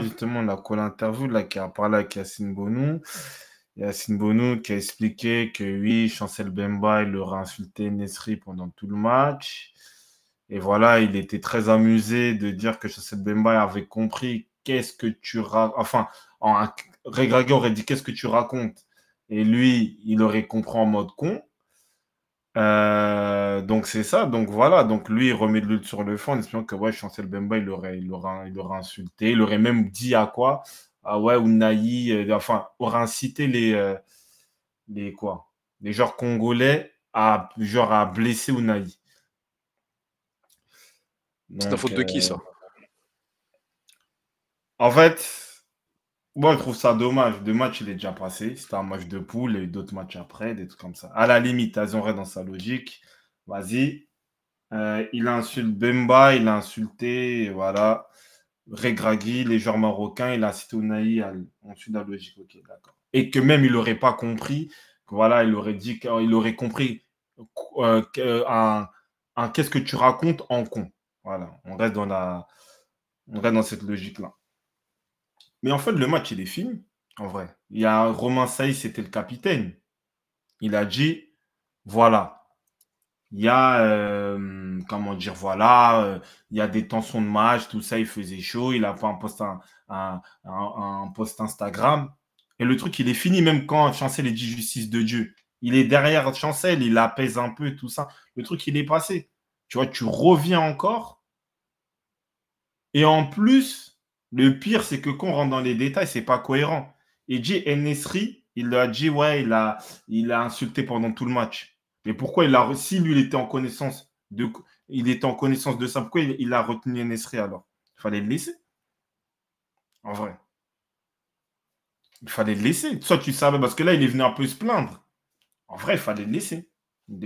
Justement, la call interview là, qui a parlé avec Yacine Bonou. Yacine Bonou qui a expliqué que oui, Chancel Bemba, il aurait insulté Nesri pendant tout le match. Et voilà, il était très amusé de dire que Chancel Bemba avait compris qu'est-ce que tu racontes. Enfin, Regragui aurait dit qu'est-ce que tu racontes. Et lui, il aurait compris en mode con. Donc c'est ça, donc voilà, donc lui il remet de l'huile sur le feu en espérant que ouais, Chancel Bemba il aurait insulté, il aurait même dit à quoi? Ah ouais, Ounahi, enfin, aurait incité les quoi? Les joueurs congolais à genre à blesser Ounahi. C'est la Donc faute de qui, ça? en fait, moi je trouve ça dommage. Deux matchs il est déjà passé, c'était un match de poule, il y a eu d'autres matchs après, des trucs comme ça. À la limite, Azonre dans sa logique, vas-y. Il insulte Bemba, il a insulté, voilà, Regragui, les joueurs marocains, il a cité Ounahi ensuite de la logique, ok, d'accord. Et que même il n'aurait pas compris, que voilà, il aurait dit qu'il aurait compris qu'est-ce que tu racontes en con. Voilà, on reste dans cette logique-là. Mais en fait, le match, il est fini, en vrai. Il y a Romain Saïs, c'était le capitaine. Il a dit, voilà, il y a, comment dire, voilà, il y a des tensions de match, tout ça, il faisait chaud, il a fait un post Instagram. Et le truc, il est fini, même quand Chancel dit justice de Dieu. Il est derrière Chancel, il apaise un peu tout ça. Le truc, il est passé. Tu vois, tu reviens encore. Et en plus, le pire, c'est que quand on rentre dans les détails, c'est pas cohérent. Il dit Enesri, il a dit, ouais, il a insulté pendant tout le match. Mais pourquoi si lui, il était en connaissance de ça, pourquoi il a retenu Enesri alors? Il fallait le laisser, en vrai. Il fallait le laisser. Soit tu savais, parce que là, il est venu un peu se plaindre. En vrai, il fallait le laisser.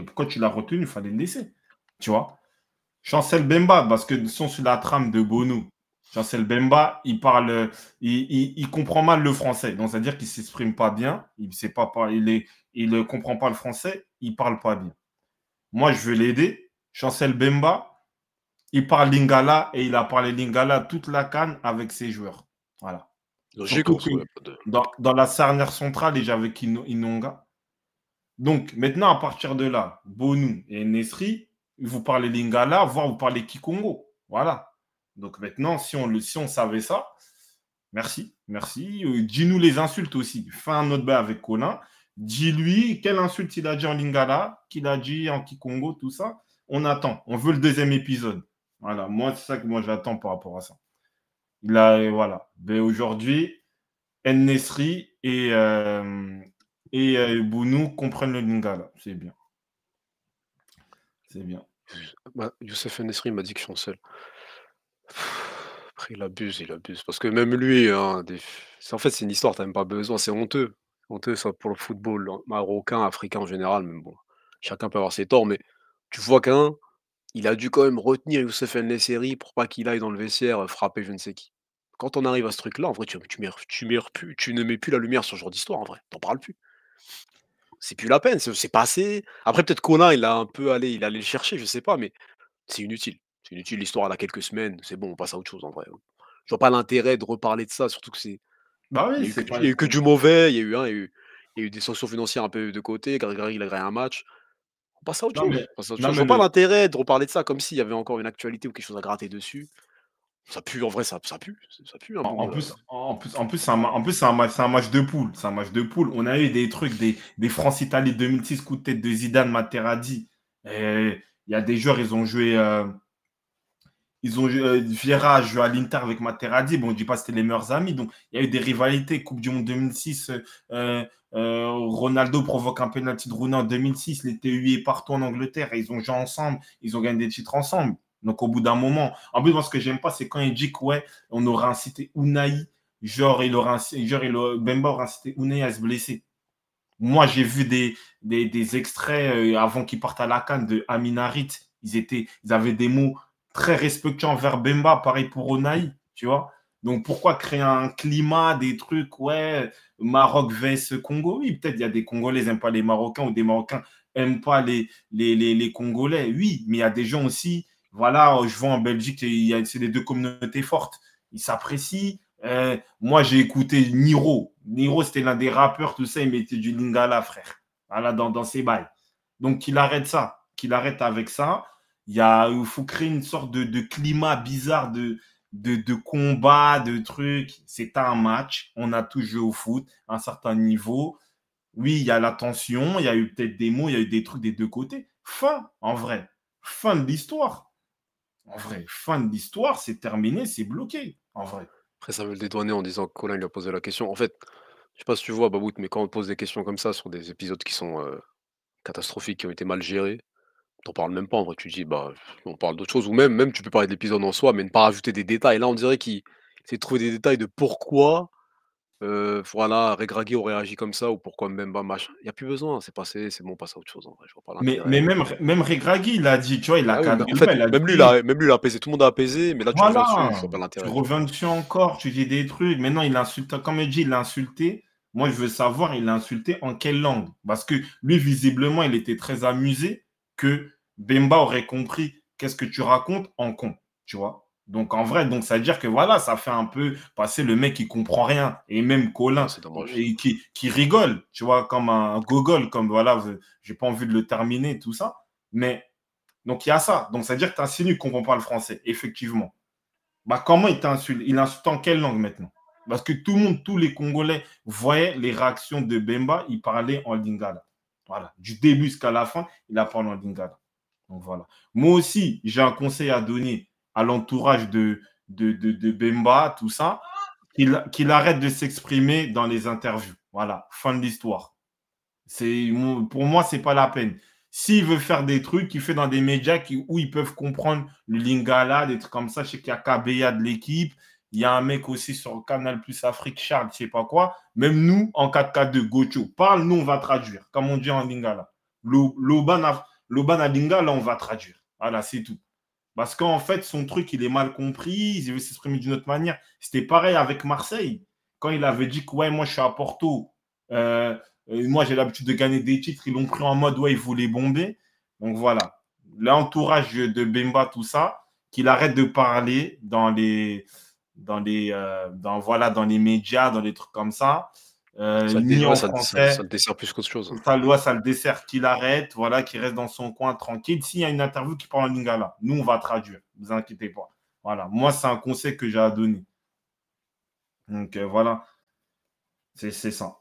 Pourquoi tu l'as retenu? Il fallait le laisser. Tu vois? Chancel Bemba, parce que sont sur la trame de Bono. Chancel Bemba, il comprend mal le français. Donc, c'est-à-dire qu'il ne s'exprime pas bien. Il ne comprend pas le français. Il ne parle pas bien. Moi, je veux l'aider. Chancel Bemba, il parle lingala et il a parlé lingala toute la CAN avec ses joueurs. Voilà. Logique, Surtout en que soi, y a pas de... dans la charnière centrale, il y avait Inonga. Donc, maintenant, à partir de là, Bonou et Nesri, vous parlez Lingala, voire vous parlez Kikongo. Voilà. Donc, maintenant, si on savait ça, merci, merci. Dis-nous les insultes aussi. Fais un autre bail avec Colin. Dis-lui quelle insulte il a dit en Lingala, qu'il a dit en Kikongo, tout ça. On attend. On veut le deuxième épisode. Voilà. Moi, c'est ça que moi, j'attends par rapport à ça. Voilà. Mais aujourd'hui, Nesri et Bounou comprennent le lingala. C'est bien. C'est bien. Bah, Youssef Nesri m'a dit que Chancel. Après, il abuse. Parce que même lui, hein, en fait, c'est une histoire, t'as même pas besoin, c'est honteux. Honteux, ça, pour le football marocain, africain en général, mais bon, chacun peut avoir ses torts, mais tu vois qu'un, il a dû quand même retenir Youssef Nesri pour pas qu'il aille dans le vestiaire frapper je ne sais qui. Quand on arrive à ce truc-là, en vrai, tu ne mets plus la lumière sur ce genre d'histoire, en vrai, t'en parles plus. C'est plus la peine, c'est passé. Après, peut-être Colin, il allait le chercher, je sais pas, mais c'est inutile. C'est inutile, l'histoire elle a quelques semaines, c'est bon, on passe à autre chose en vrai. Je vois pas l'intérêt de reparler de ça, surtout que Bah il oui, y a eu c'est que pas. il y a eu que du mauvais, il y a eu des sanctions financières un peu de côté, Grégory il a grillé un match. On passe à autre Non, chose, mais, on passe à autre non, chose. Je mais vois pas l'intérêt de reparler de ça comme s'il y avait encore une actualité ou quelque chose à gratter dessus. Ça pue, en vrai, ça pue un en bout. plus, c'est un match de poule. C'est un match de poule. On a eu des trucs, des France-Italie 2006, coup de tête de Zidane, Materazzi. Il y a des joueurs, Vieira a joué à l'Inter avec Materazzi. Bon, je ne dis pas que c'était les meilleurs amis. Donc, il y a eu des rivalités. Coupe du Monde 2006, Ronaldo provoque un penalty de Rooney en 2006. Les TUI partout en Angleterre. Et ils ont joué ensemble. Ils ont gagné des titres ensemble. Donc, au bout d'un moment. En plus, moi, ce que j'aime pas, c'est quand il dit que, ouais, on aurait incité Unai. Bemba aurait incité Unai à se blesser. Moi, j'ai vu des extraits avant qu'ils partent à la CAN de Amin Harit. Ils avaient des mots très respectueux envers Bemba, pareil pour Onaï, tu vois. Donc, pourquoi créer un climat, des trucs, ouais, Maroc vs Congo? Oui, peut-être il y a des Congolais qui n'aiment pas les Marocains ou des Marocains n'aiment pas les Congolais. Oui, mais il y a des gens aussi, voilà, je vois en Belgique, c'est les deux communautés fortes. Ils s'apprécient, Moi, j'ai écouté Niro. Niro, c'était l'un des rappeurs, tout ça, il mettait du Lingala, frère. Voilà, dans ses bails. Donc, qu'il arrête ça. Qu'il arrête avec ça. Il faut créer une sorte de climat bizarre de combat, de trucs. C'est un match. On a tous joué au foot à un certain niveau. Oui, il y a la tension. Il y a eu peut-être des mots, il y a eu des trucs des deux côtés. Fin, en vrai. Fin de l'histoire. En vrai, fin de l'histoire, c'est terminé, c'est bloqué. En vrai. Après ça veut le dédouaner en disant que Colin lui a posé la question. En fait, je sais pas si tu vois Babout, mais quand on te pose des questions comme ça sur des épisodes qui sont, catastrophiques, qui ont été mal gérés, t'en parles même pas en vrai, tu dis: «Bah, on parle d'autre chose» ou même tu peux parler de l'épisode en soi, mais ne pas rajouter des détails. Là, on dirait qu'il essaie de trouver des détails de pourquoi, voilà, Regragui aurait réagi comme ça ou pourquoi Mbemba machin. Il y a plus besoin, c'est passé, c'est bon, on passe à autre chose en vrai, je vois pas l'intérêt. Mais même Regragui, il a dit, tu vois, il a Ah oui, mais cadré en le fait, bail, il a dit, même lui il a apaisé, tout le monde a apaisé, mais là tu reviens dessus, je voilà, vois pas tu l'intérêt, tu vois? reviens dessus encore, tu dis des trucs. Maintenant, il insulte, comme il dit, il a insulté. Moi, je veux savoir, il a insulté en quelle langue? Parce que lui, visiblement, il était très amusé que Bemba aurait compris qu'est-ce que tu racontes en con, tu vois. Donc, en vrai, donc ça veut dire que voilà, ça fait un peu passer le mec qui comprend rien. Et même Ah, Colin, c'est dommage. et qui rigole, tu vois, comme un gogol, comme voilà, j'ai pas envie de le terminer, tout ça. Mais donc, il y a ça. Donc, ça veut dire que tu insinues qu'on comprend pas le français, effectivement. Bah, comment il t'insulte? Il insulte en quelle langue maintenant? Parce que tout le monde, tous les Congolais voyaient les réactions de Bemba, il parlait en lingala. Voilà. Du début jusqu'à la fin, il a parlé en lingala. Donc voilà. Moi aussi, j'ai un conseil à donner à l'entourage de Bemba, tout ça, qu'il arrête de s'exprimer dans les interviews. Voilà. Fin de l'histoire. Pour moi, c'est pas la peine. S'il veut faire des trucs, il fait dans des médias où ils peuvent comprendre le lingala, des trucs comme ça. Je sais qu'il y a KBA de l'équipe. Il y a un mec aussi sur Canal Plus Afrique, Charles, je sais pas quoi. Même nous, en 4K2, Gocho, parle, nous, on va traduire, comme on dit en lingala. Loban à lingala, on va traduire. Voilà, c'est tout. Parce qu'en fait, son truc, il est mal compris. Il veut s'exprimer d'une autre manière. C'était pareil avec Marseille. Quand il avait dit que, ouais, moi, je suis à Porto. Euh, moi, j'ai l'habitude de gagner des titres. Ils l'ont pris en mode, ouais, il voulait bomber. Donc voilà. L'entourage de Bemba, tout ça, qu'il arrête de parler dans les médias, dans les trucs comme ça, ni Ouais, en français. ça le dessert plus qu'autre chose. Ça, loi, ça le dessert, qu'il arrête, voilà, qu'il reste dans son coin tranquille. S'il y a une interview qui parle en lingala, nous, on va traduire. Ne vous inquiétez pas. Voilà. Moi, c'est un conseil que j'ai à donner. Donc, voilà. C'est ça.